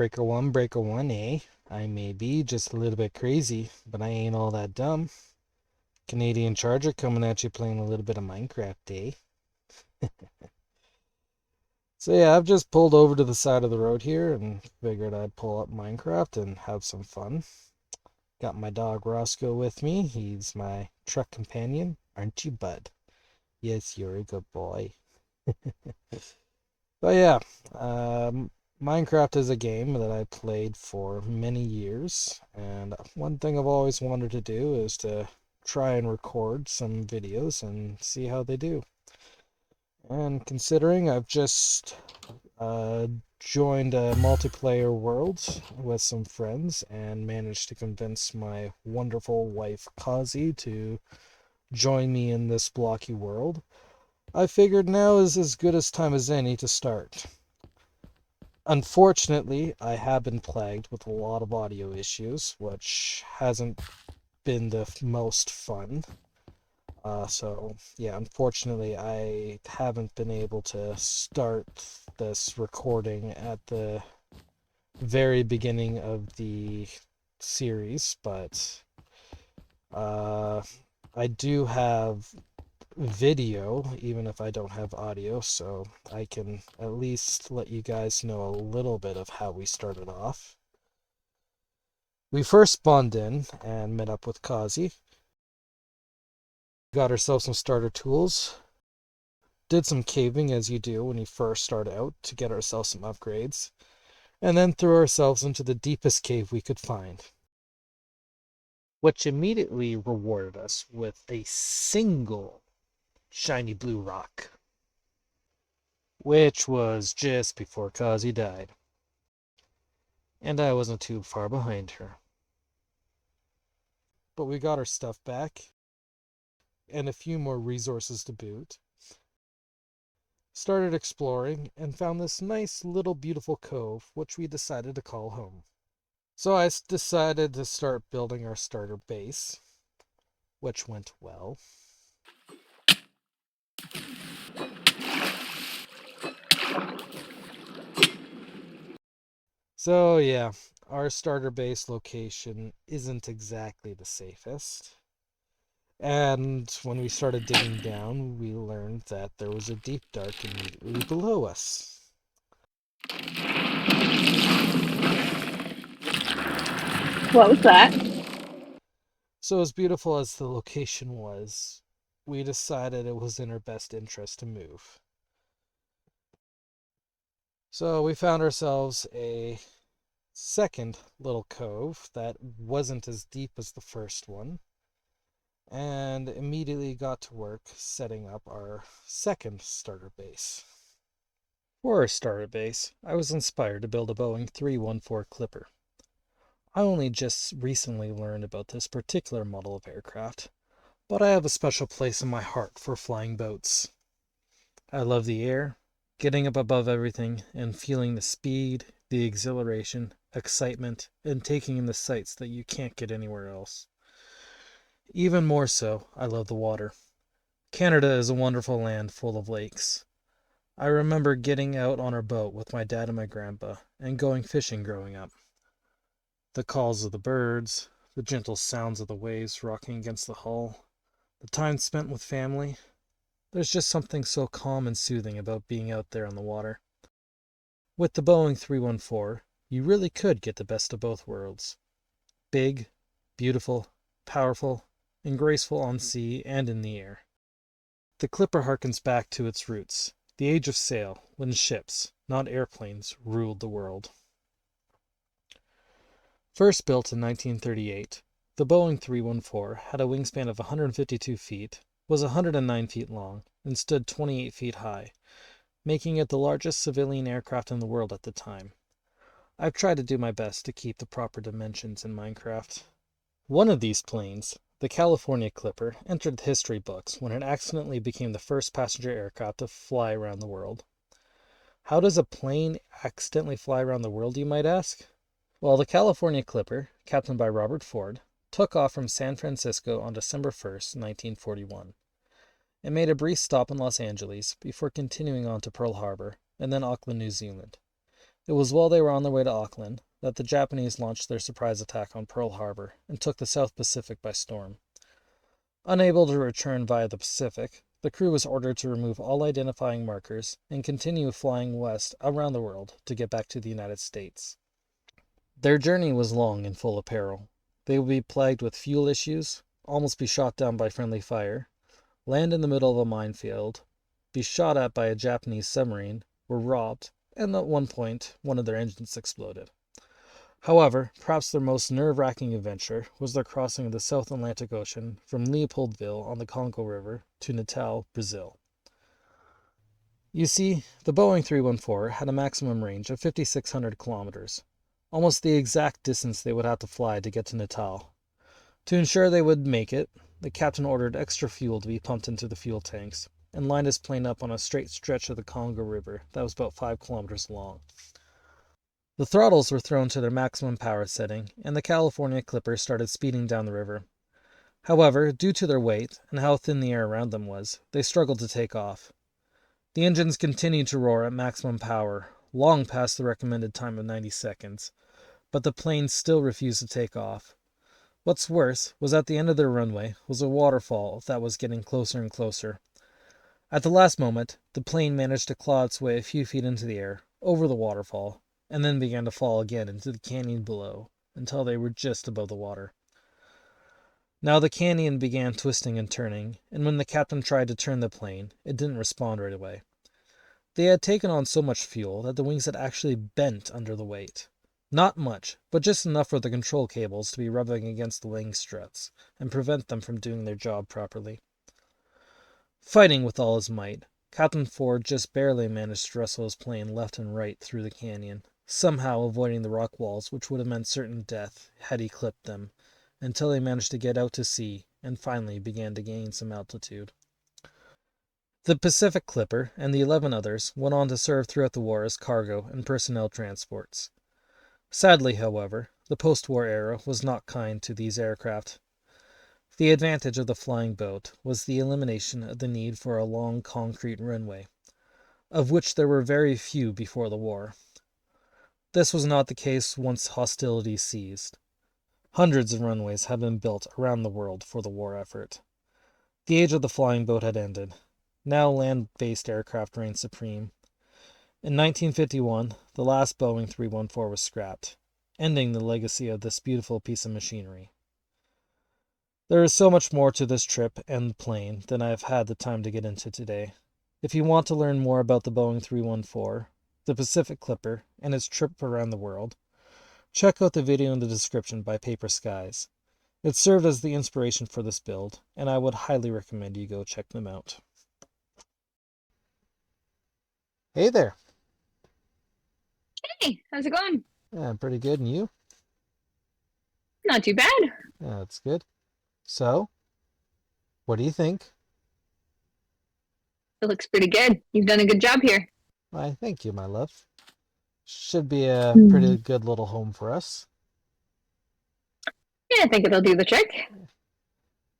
Breaker one, eh? I may be just a little bit crazy, but I ain't all that dumb. CdnChrgr coming at you playing a little bit of Minecraft, eh? So yeah, I've just pulled over to the side of the road here and figured I'd pull up Minecraft and have some fun. Got my dog Roscoe with me. He's my truck companion. Aren't you, bud? Yes, you're a good boy. But yeah, Minecraft is a game that I played for many years, and one thing I've always wanted to do is to try and record some videos and see how they do. And considering I've just uh, joined a multiplayer world with some friends and managed to convince my wonderful wife Cahzi to join me in this blocky world, I figured now is as good a time as any to start. Unfortunately, I have been plagued with a lot of audio issues, which hasn't been the most fun. So, yeah, unfortunately, I haven't been able to start this recording at the very beginning of the series, but I do have video, even if I don't have audio, so I can at least let you guys know a little bit of how we started off. We first spawned in and met up with Cahzi. Got ourselves some starter tools. Did some caving as you do when you first start out to get ourselves some upgrades. And then threw ourselves into the deepest cave we could find, which immediately rewarded us with a single shiny blue rock, which was just before Cahzi died. And I wasn't too far behind her. But we got our stuff back, and a few more resources to boot. Started exploring, and found this nice little beautiful cove, which we decided to call home. So I decided to start building our starter base, which went well. So yeah, our starter base location isn't exactly the safest. And when we started digging down, we learned that there was a deep dark immediately below us. What was that? So as beautiful as the location was, we decided it was in our best interest to move. So we found ourselves a second little cove that wasn't as deep as the first one, and immediately got to work setting up our second starter base. For our starter base, I was inspired to build a Boeing 314 Clipper. I only just recently learned about this particular model of aircraft, but I have a special place in my heart for flying boats. I love the air, getting up above everything, and feeling the speed, the exhilaration, excitement, and taking in the sights that you can't get anywhere else. Even more so, I love the water. Canada is a wonderful land full of lakes. I remember getting out on our boat with my dad and my grandpa and going fishing growing up. The calls of the birds, the gentle sounds of the waves rocking against the hull, the time spent with family. There's just something so calm and soothing about being out there on the water. With the Boeing 314, you really could get the best of both worlds. Big, beautiful, powerful, and graceful on sea and in the air. The Clipper harkens back to its roots, the age of sail, when ships, not airplanes, ruled the world. First built in 1938, the Boeing 314 had a wingspan of 152 feet, was 109 feet long, and stood 28 feet high, making it the largest civilian aircraft in the world at the time. I've tried to do my best to keep the proper dimensions in Minecraft. One of these planes, the California Clipper, entered the history books when it accidentally became the first passenger aircraft to fly around the world. How does a plane accidentally fly around the world, you might ask? Well, the California Clipper, captained by Robert Ford, took off from San Francisco on December 1st, 1941. It made a brief stop in Los Angeles before continuing on to Pearl Harbor and then Auckland, New Zealand. It was while they were on their way to Auckland that the Japanese launched their surprise attack on Pearl Harbor and took the South Pacific by storm. Unable to return via the Pacific, the crew was ordered to remove all identifying markers and continue flying west around the world to get back to the United States. Their journey was long and full of peril. They would be plagued with fuel issues, almost be shot down by friendly fire, land in the middle of a minefield, be shot at by a Japanese submarine, were robbed, and at one point, one of their engines exploded. However, perhaps their most nerve-wracking adventure was their crossing of the South Atlantic Ocean from Leopoldville on the Congo River to Natal, Brazil. You see, the Boeing 314 had a maximum range of 5,600 kilometers, almost the exact distance they would have to fly to get to Natal. To ensure they would make it, the captain ordered extra fuel to be pumped into the fuel tanks, and lined his plane up on a straight stretch of the Congo River that was about 5 kilometers long. The throttles were thrown to their maximum power setting, and the California Clipper started speeding down the river. However, due to their weight and how thin the air around them was, they struggled to take off. The engines continued to roar at maximum power, long past the recommended time of 90 seconds, but the plane still refused to take off. What's worse was at the end of their runway was a waterfall that was getting closer and closer. At the last moment, the plane managed to claw its way a few feet into the air, over the waterfall, and then began to fall again into the canyon below, until they were just above the water. Now the canyon began twisting and turning, and when the captain tried to turn the plane, it didn't respond right away. They had taken on so much fuel that the wings had actually bent under the weight. Not much, but just enough for the control cables to be rubbing against the wing struts, and prevent them from doing their job properly. Fighting with all his might, Captain Ford just barely managed to wrestle his plane left and right through the canyon, somehow avoiding the rock walls which would have meant certain death had he clipped them, until he managed to get out to sea and finally began to gain some altitude. The Pacific Clipper and the 11 others went on to serve throughout the war as cargo and personnel transports. Sadly, however, the post-war era was not kind to these aircraft. The advantage of the flying boat was the elimination of the need for a long concrete runway, of which there were very few before the war. This was not the case once hostilities ceased. Hundreds of runways had been built around the world for the war effort. The age of the flying boat had ended. Now land-based aircraft reigned supreme. In 1951, the last Boeing 314 was scrapped, ending the legacy of this beautiful piece of machinery. There is so much more to this trip and plane than I have had the time to get into today. If you want to learn more about the Boeing 314, the Pacific Clipper, and its trip around the world, check out the video in the description by Paper Skies. It served as the inspiration for this build, and I would highly recommend you go check them out. Hey there. Hey, how's it going? Yeah, pretty good, and you? Not too bad. Yeah, that's good. So, what do you think? It looks pretty good. You've done a good job here. Why, thank you, my love. Should be a pretty Hmm. good little home for us. Yeah, I think it'll do the trick.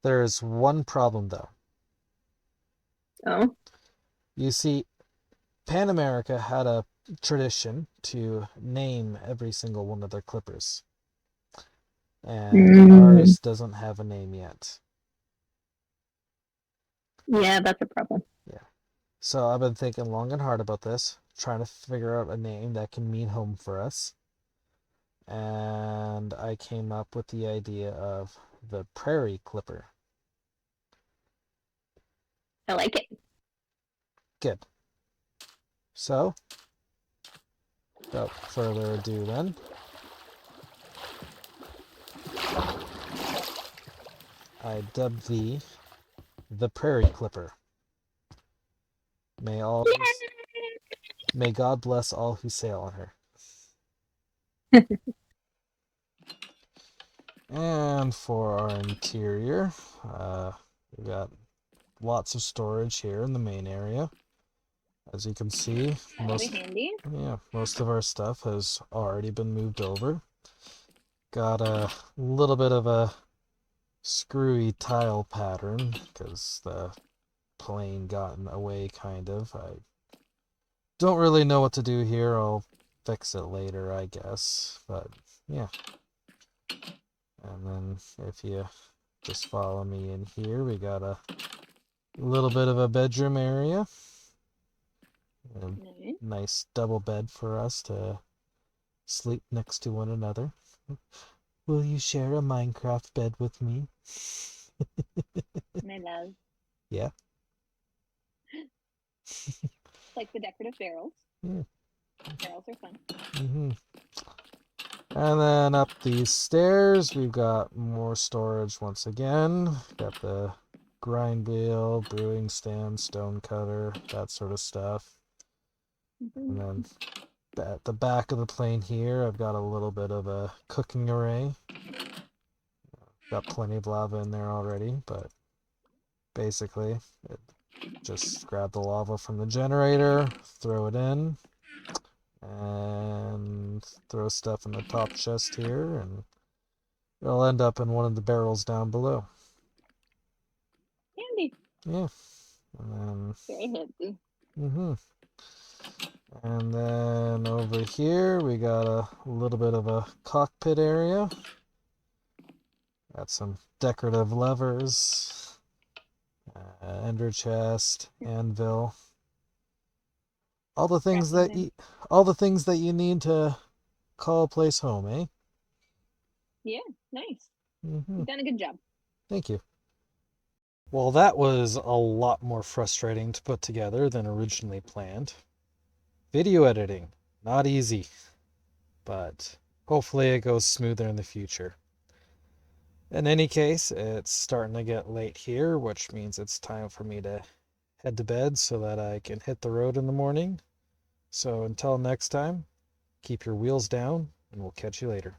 There's one problem, though. Oh. You see, Pan America had a tradition to name every single one of their clippers, and Mm. ours doesn't have a name yet. Yeah, that's a problem. Yeah. So I've been thinking long and hard about this, trying to figure out a name that can mean home for us. And I came up with the idea of the Prairie Clipper. I like it. Good. So, without further ado then, I dubbed thee the Prairie Clipper. May God bless all who sail on her. And for our interior, we got lots of storage here in the main area. As you can see, That'll be handy. most of our stuff has already been moved over. Got a little bit of a screwy tile pattern because the plane gotten away kind of. I don't really know what to do here. I'll fix it later, I guess. But yeah. And then if you just follow me in here, we got a little bit of a bedroom area. A Nice. nice double bed for us to sleep next to one another. Will you share a Minecraft bed with me? My love. Yeah. Like the decorative barrels. Yeah. Barrels are fun. Mm-hmm. And then up these stairs, we've got more storage once again. Got the grind wheel, brewing stand, stone cutter, that sort of stuff. And then at the back of the plane here, I've got a little bit of a cooking array. Got plenty of lava in there already, but basically, just grab the lava from the generator, throw it in, and throw stuff in the top chest here, and it'll end up in one of the barrels down below. Handy. Yeah. And then, Very handy. and then over here we got a little bit of a cockpit area. Got some decorative levers, ender chest, anvil. All the things that Crafting. you need to call a place home, eh? Yeah, nice. Mm-hmm. You've done a good job. Thank you. Well, that was a lot more frustrating to put together than originally planned. Video editing, not easy, but hopefully it goes smoother in the future. In any case, it's starting to get late here, which means it's time for me to head to bed so that I can hit the road in the morning. So until next time, keep your wheels down, and we'll catch you later.